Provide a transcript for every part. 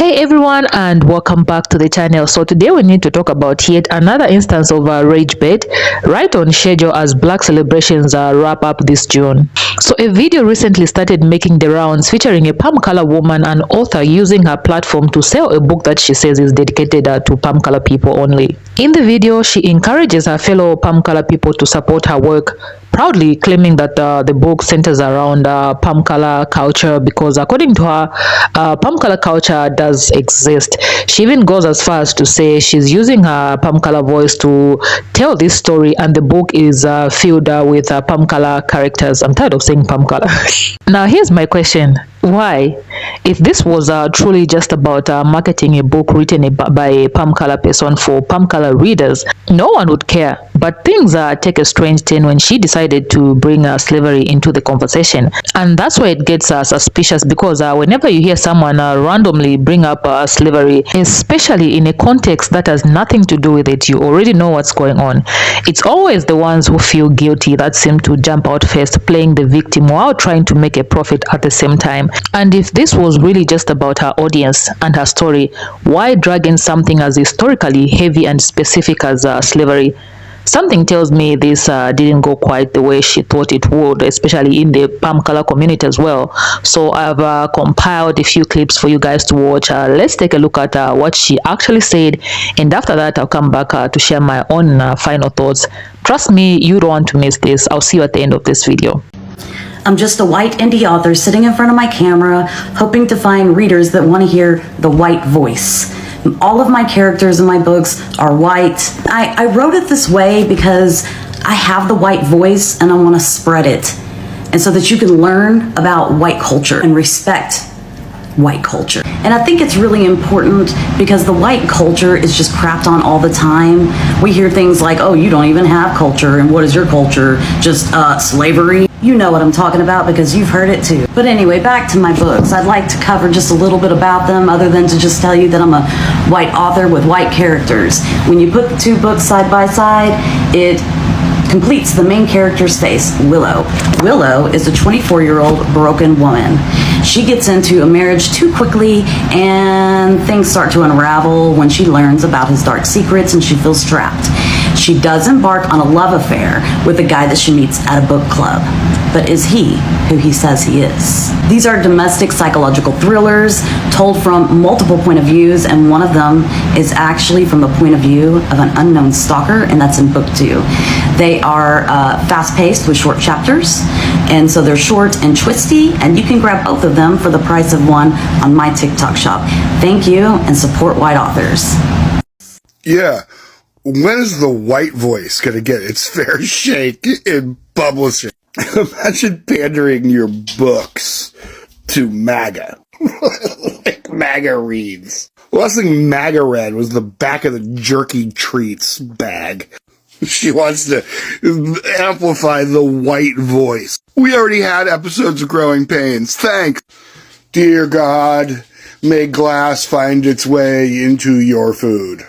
Hey everyone, and welcome back to the channel. So today we need to talk about yet another instance of rage bait right on schedule as Black celebrations wrap up this June. So a video recently started making the rounds featuring a palm color woman and author using her platform to sell a book that she says is dedicated to palm color people only. In the video, she encourages her fellow palm color people to support her work, proudly claiming that the book centers around palm color culture because according to her, palm color culture does exist. She even goes as far as to say she's using her palm color voice to tell this story, and the book is filled with palm color characters. I'm tired of saying palm color. Now here's my question. Why? If this was truly just about marketing a book written by a palm color person for palm color readers, no one would care. But things take a strange turn when she decided to bring slavery into the conversation. And that's why it gets suspicious, because whenever you hear someone randomly bring up slavery, especially in a context that has nothing to do with it, you already know what's going on. It's always the ones who feel guilty that seem to jump out first, playing the victim while trying to make a profit at the same time. And if this was really just about her audience and her story, why drag in something as historically heavy and specific as slavery? Something tells me this didn't go quite the way she thought it would, especially in the palm color community as well. So I've compiled a few clips for you guys to watch. Let's take a look at what she actually said, and after that I'll come back to share my own final thoughts. Trust me, you don't want to miss this. I'll see you at the end of this video. I'm just a white indie author sitting in front of my camera, hoping to find readers that want to hear the white voice. All of my characters in my books are white. I wrote it this way because I have the white voice and I want to spread it. And so that you can learn about white culture and respect white culture. And I think it's really important because the white culture is just crapped on all the time. We hear things like, oh, you don't even have culture, and what is your culture? Just slavery? You know what I'm talking about because you've heard it too. But anyway, back to my books. I'd like to cover just a little bit about them other than to just tell you that I'm a white author with white characters. When you put the two books side by side, it completes the main character's face, Willow. Willow is a 24-year-old broken woman. She gets into a marriage too quickly and things start to unravel when she learns about his dark secrets and she feels trapped. She does embark on a love affair with a guy that she meets at a book club. But is he who he says he is? These are domestic psychological thrillers told from multiple point of views, and one of them is actually from the point of view of an unknown stalker, and that's in book 2. They are fast-paced with short chapters, and so they're short and twisty, and you can grab both of them for the price of one on my TikTok shop. Thank you, and support white authors. Yeah. When is the white voice going to get its fair shake in publishing? Imagine pandering your books to MAGA. Like MAGA reads. The last thing MAGA read was the back of the jerky treats bag. She wants to amplify the white voice. We already had episodes of Growing Pains. Thanks. Dear God, may glass find its way into your food.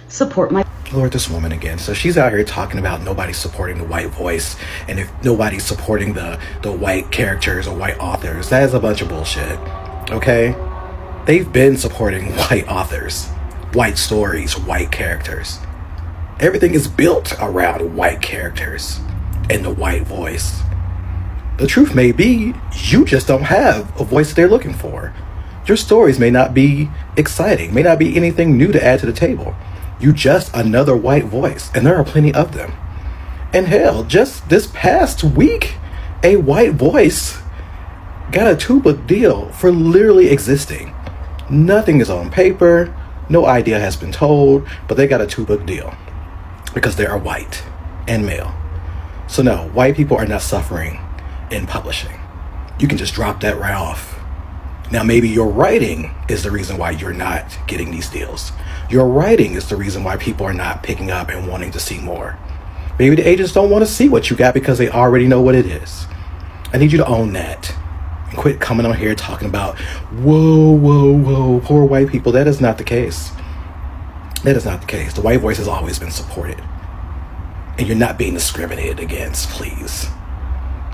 Support my... Lord, this woman again. So she's out here talking about nobody's supporting the white voice, and if nobody's supporting the white characters or white authors, that is a bunch of bullshit. Okay? They've been supporting white authors, white stories, white characters. Everything is built around white characters and the white voice. The truth may be, you just don't have a voice they're looking for. Your stories may not be exciting, may not be anything new to add to the table. You just another white voice, and there are plenty of them. And hell, just this past week, a white voice got a 2-book deal for literally existing. Nothing is on paper, no idea has been told, but they got a 2-book deal because they are white and male. So no, white people are not suffering in publishing. You can just drop that right off. Now maybe your writing is the reason why you're not getting these deals. Your writing is the reason why people are not picking up and wanting to see more. Maybe the agents don't want to see what you got because they already know what it is. I need you to own that. And quit coming on here talking about, whoa, poor white people. That is not the case. That is not the case. The white voice has always been supported. And you're not being discriminated against, please.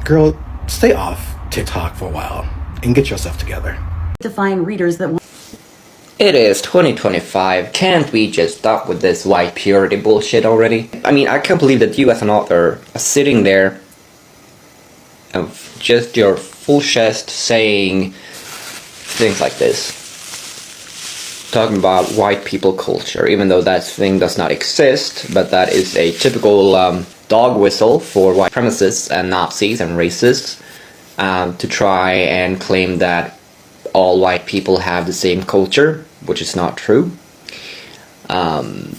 Girl, stay off TikTok for a while and get yourself together. To find readers that want... It is 2025. Can't we just stop with this white purity bullshit already? I mean, I can't believe that you as an author are sitting there of just your full chest saying things like this. Talking about white people culture, even though that thing does not exist, but that is a typical dog whistle for white supremacists and Nazis and racists to try and claim that all white people have the same culture, which is not true. And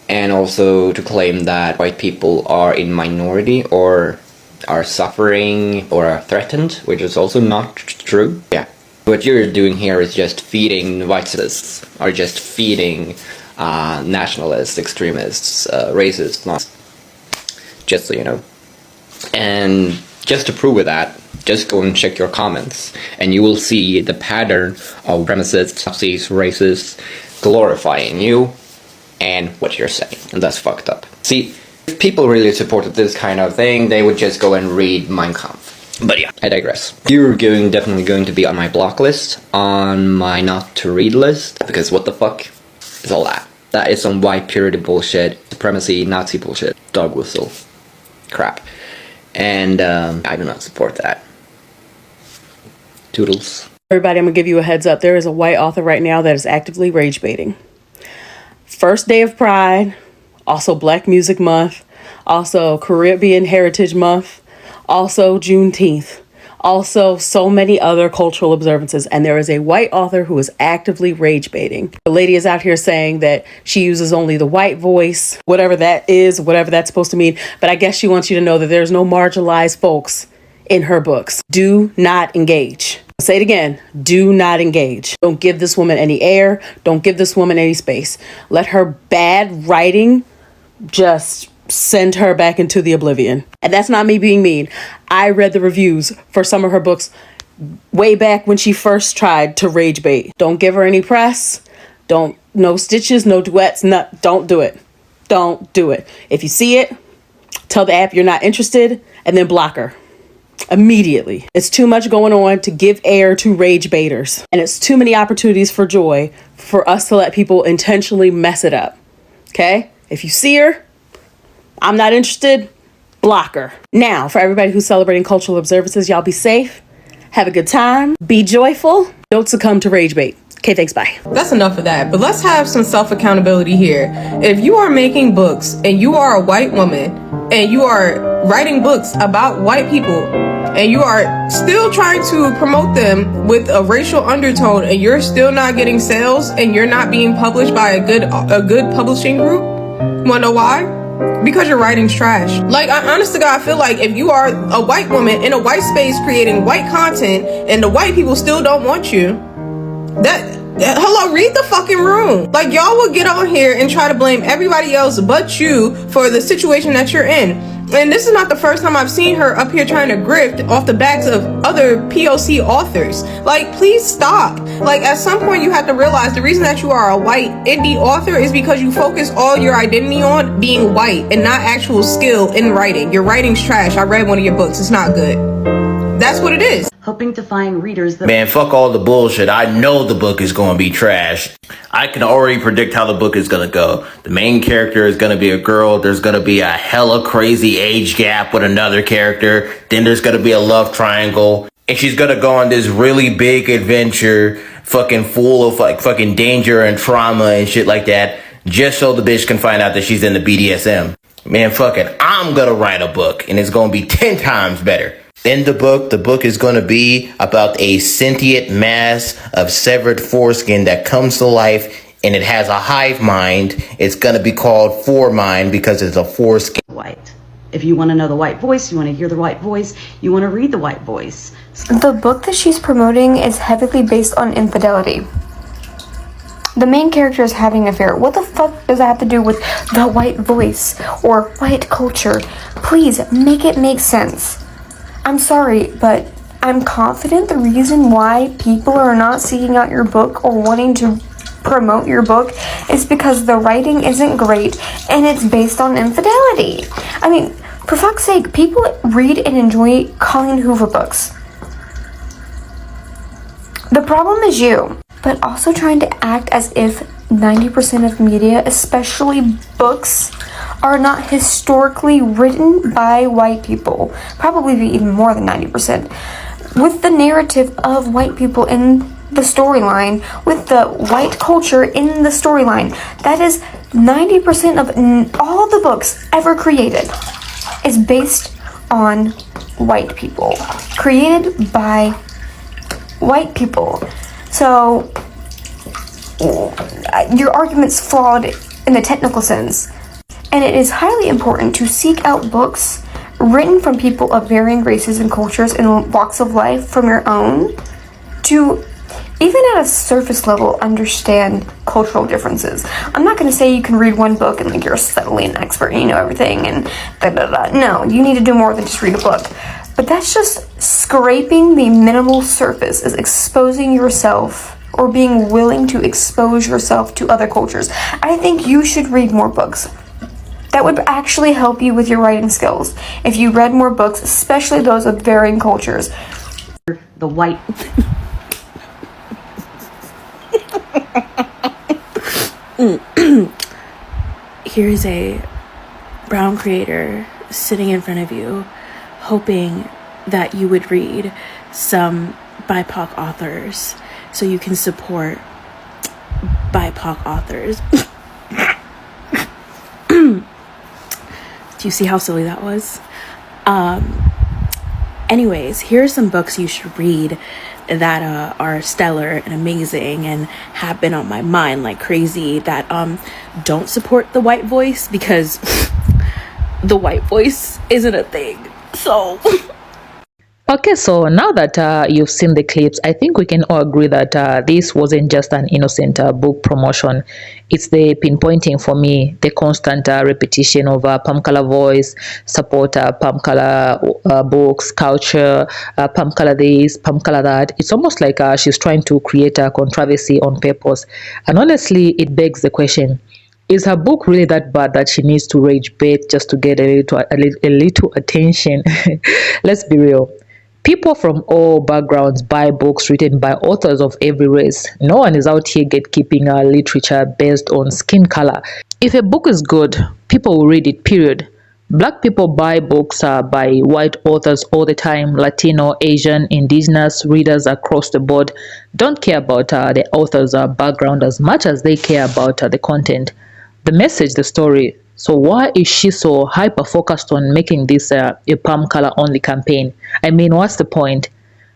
also to claim that white people are in minority or are suffering or are threatened, which is also not true. Yeah. What you're doing here is just feeding white supremacists, or just feeding nationalists, extremists, racists, just so you know. And just to prove that, just go and check your comments, and you will see the pattern of supremacists, Nazis, racists glorifying you and what you're saying, and that's fucked up. See, if people really supported this kind of thing, they would just go and read Mein Kampf. But yeah, I digress. You're definitely going to be on my block list, on my not to read list, because what the fuck is all that? That is some white purity bullshit, supremacy, Nazi bullshit, dog whistle crap. And I do not support that. Toodles. Everybody, I'm gonna give you a heads up. There is a white author right now that is actively rage baiting. First day of Pride, also Black Music Month, also Caribbean Heritage Month, also Juneteenth, also so many other cultural observances, and there is a white author who is actively rage baiting. The lady is out here saying that she uses only the white voice, whatever that is, whatever that's supposed to mean, but I guess she wants you to know that there's no marginalized folks in her books. Do not engage. I'll say it again, do not engage. Don't give this woman any air, don't give this woman any space. Let her bad writing just send her back into the oblivion. And that's not me being mean. I read the reviews for some of her books way back when she first tried to rage bait. Don't give her any press. No stitches, no duets, don't do it. Don't do it. If you see it, tell the app you're not interested and then block her immediately. It's too much going on to give air to rage baiters. And it's too many opportunities for joy for us to let people intentionally mess it up. Okay? If you see her, I'm not interested, block her. Now, for everybody who's celebrating cultural observances, y'all be safe, have a good time, be joyful, don't succumb to rage bait. Okay, thanks, bye. That's enough of that, but let's have some self-accountability here. If you are making books and you are a white woman and you are writing books about white people and you are still trying to promote them with a racial undertone and you're still not getting sales and you're not being published by a good publishing group, you wanna know why? Because your writing's trash. Like, honest to God, I feel like if you are a white woman in a white space creating white content and the white people still don't want you, hello, read the fucking room. Like, y'all will get on here and try to blame everybody else but you for the situation that you're in. And this is not the first time I've seen her up here trying to grift off the backs of other POC authors. Like, please stop. Like, at some point you have to realize the reason that you are a white indie author is because you focus all your identity on being white and not actual skill in writing. Your writing's trash. I read one of your books. It's not good. That's what it is. Hoping to find readers that... Man, fuck all the bullshit. I know the book is going to be trash. I can already predict how the book is going to go. The main character is going to be a girl. There's going to be a hella crazy age gap with another character. Then there's going to be a love triangle. And she's going to go on this really big adventure, fucking full of like fucking danger and trauma and shit like that, just so the bitch can find out that she's in the BDSM. Man, fucking, I'm going to write a book and it's going to be 10 times better. In the book is going to be about a sentient mass of severed foreskin that comes to life, and it has a hive mind. It's going to be called Foremind because it's a foreskin. White. If you want to know the white voice, you want to hear the white voice, you want to read the white voice. The book that she's promoting is heavily based on infidelity. The main character is having an affair. What the fuck does that have to do with the white voice or white culture? Please make it make sense. I'm sorry, but I'm confident the reason why people are not seeking out your book or wanting to promote your book is because the writing isn't great and it's based on infidelity. I mean, for fuck's sake, people read and enjoy Colleen Hoover books. The problem is you. but also trying to act as if 90% of media, especially books, are not historically written by white people. Probably even more than 90%. With the narrative of white people in the storyline, with the white culture in the storyline. That is 90% of all the books ever created is based on white people, created by white people. So your argument's flawed in the technical sense, and it is highly important to seek out books written from people of varying races and cultures and walks of life from your own, to even at a surface level understand cultural differences. I'm not going to say you can read one book and like you're suddenly an expert and you know everything and da da da. No, you need to do more than just read a book. But that's just scraping the minimal surface, is exposing yourself or being willing to expose yourself to other cultures. I think you should read more books. That would actually help you with your writing skills if you read more books, especially those of varying cultures. The white. Here's a brown creator sitting in front of you, hoping that you would read some BIPOC authors so you can support BIPOC authors. Do you see how silly that was? Anyways, here are some books you should read that are stellar and amazing and have been on my mind like crazy, that don't support the white voice, because the white voice isn't a thing. So Okay, so now that you've seen the clips, I think we can all agree that this wasn't just an innocent book promotion. It's the pinpointing for me, the constant repetition of palm color voice, support palm color books, culture, palm color this, palm color that. It's almost like she's trying to create a controversy on purpose. And honestly, it begs the question, is her book really that bad that she needs to rage bait just to get a little attention? Let's be real. People from all backgrounds buy books written by authors of every race. No one is out here gatekeeping literature based on skin color. If a book is good, people will read it, period. Black people buy books by white authors all the time. Latino, Asian, indigenous readers across the board don't care about the author's background as much as they care about the content, the message, the story. So why is she so hyper focused on making this a palm color only campaign? I mean, what's the point?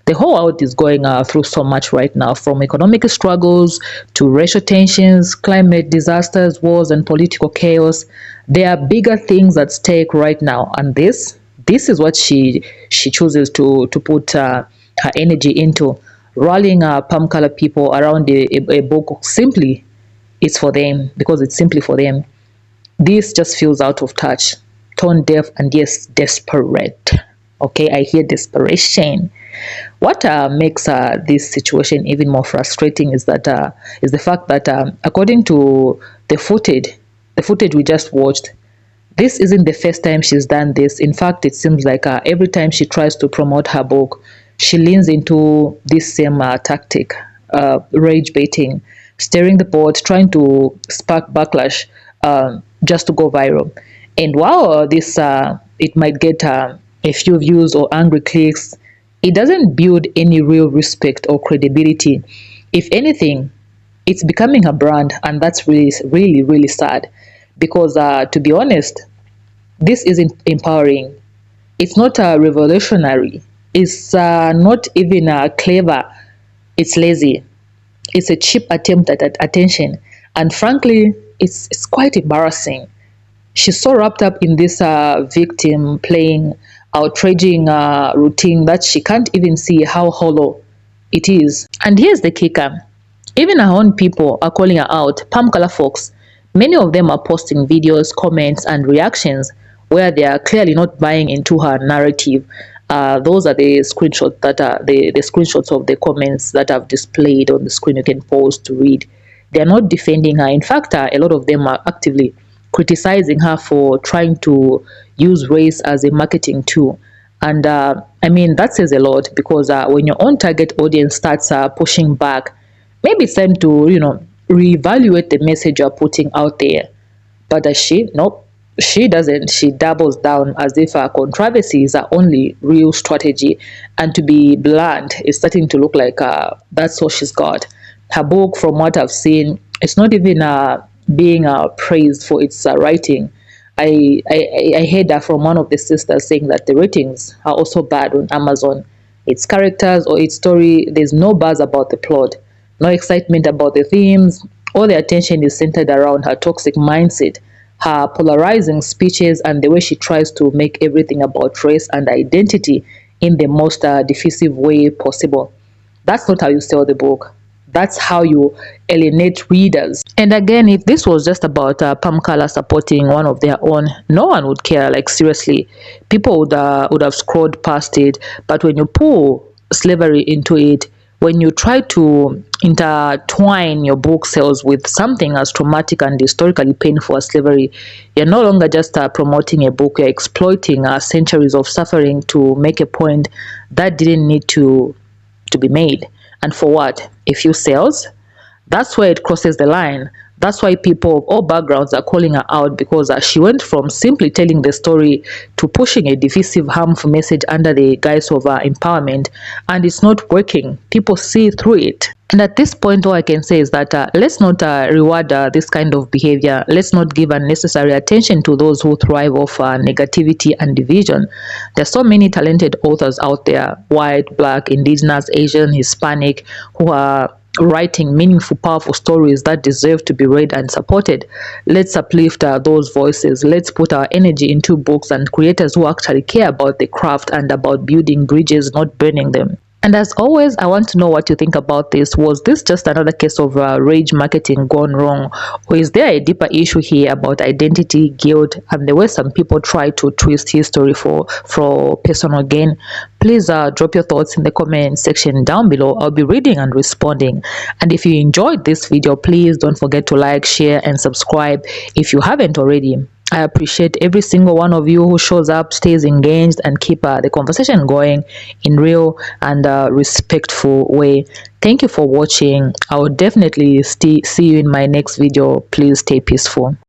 The whole world is going through so much right now, from economic struggles to racial tensions, climate disasters, wars, and political chaos. There are bigger things at stake right now, and this is what she chooses to put her energy into, rallying palm color people around a book. Simply, it's for them, because it's simply for them. This just feels out of touch, tone deaf, and yes, desperate. Okay, I hear desperation. What makes this situation even more frustrating is that is the fact that according to the footage we just watched, this isn't the first time she's done this. In fact, it seems like every time she tries to promote her book, she leans into this same tactic, rage baiting, stirring the pot, trying to spark backlash, just to go viral. And while this it might get a few views or angry clicks, it doesn't build any real respect or credibility. If anything, it's becoming a brand, and that's really sad. Because to be honest, this isn't empowering. It's not revolutionary. It's not even clever. It's lazy. It's a cheap attempt at attention, and frankly, it's quite embarrassing. She's so wrapped up in this victim playing outraging routine that she can't even see how hollow it is. And here's the kicker. Even her own people are calling her out, palm color folks. Many of them are posting videos, comments, and reactions where they are clearly not buying into her narrative. Those are the screenshots that are the screenshots of the comments that I've displayed on the screen. You can pause to read. They're not defending her. In fact, a lot of them are actively criticizing her for trying to use race as a marketing tool. And I mean, that says a lot, because when your own target audience starts pushing back, Maybe it's time to, reevaluate the message you're putting out there. But does she? Nope. She doesn't. She doubles down as if her controversies are only real strategy. And to be blunt, it's starting to look like that's all she's got. Her book, from what I've seen, it's not even being praised for its writing. I heard that from one of the sisters saying that the ratings are also bad on Amazon. Its characters or its story, there's no buzz about the plot, no excitement about the themes. All the attention is centered around her toxic mindset, her polarizing speeches, and the way she tries to make everything about race and identity in the most divisive way possible. That's not how you sell the book. That's how you alienate readers. And again, if this was just about Pam Kala supporting one of their own, no one would care. Like, seriously, people would have scrolled past it. But when you pull slavery into it, when you try to intertwine your book sales with something as traumatic and historically painful as slavery, you're no longer just promoting a book, you're exploiting centuries of suffering to make a point that didn't need to be made. And for what? A few sales? That's where it crosses the line. That's why people of all backgrounds are calling her out, because she went from simply telling the story to pushing a divisive, harmful message under the guise of empowerment, and it's not working. People see through it. And at this point, all I can say is that let's not reward this kind of behavior. Let's not give unnecessary attention to those who thrive off negativity and division. There's so many talented authors out there, white, black, indigenous, Asian, Hispanic, who are writing meaningful, powerful stories that deserve to be read and supported. Let's uplift those voices. Let's put our energy into books and creators who actually care about the craft and about building bridges, not burning them. And as always, I want to know what you think about this. Was this just another case of rage marketing gone wrong? Or is there a deeper issue here about identity, guilt, and the way some people try to twist history for personal gain? Please drop your thoughts in the comment section down below. I'll be reading and responding. And if you enjoyed this video, please don't forget to like, share, and subscribe if you haven't already. I appreciate every single one of you who shows up, stays engaged, and keep the conversation going in real and respectful way. Thank you for watching. I will definitely see you in my next video. Please stay peaceful.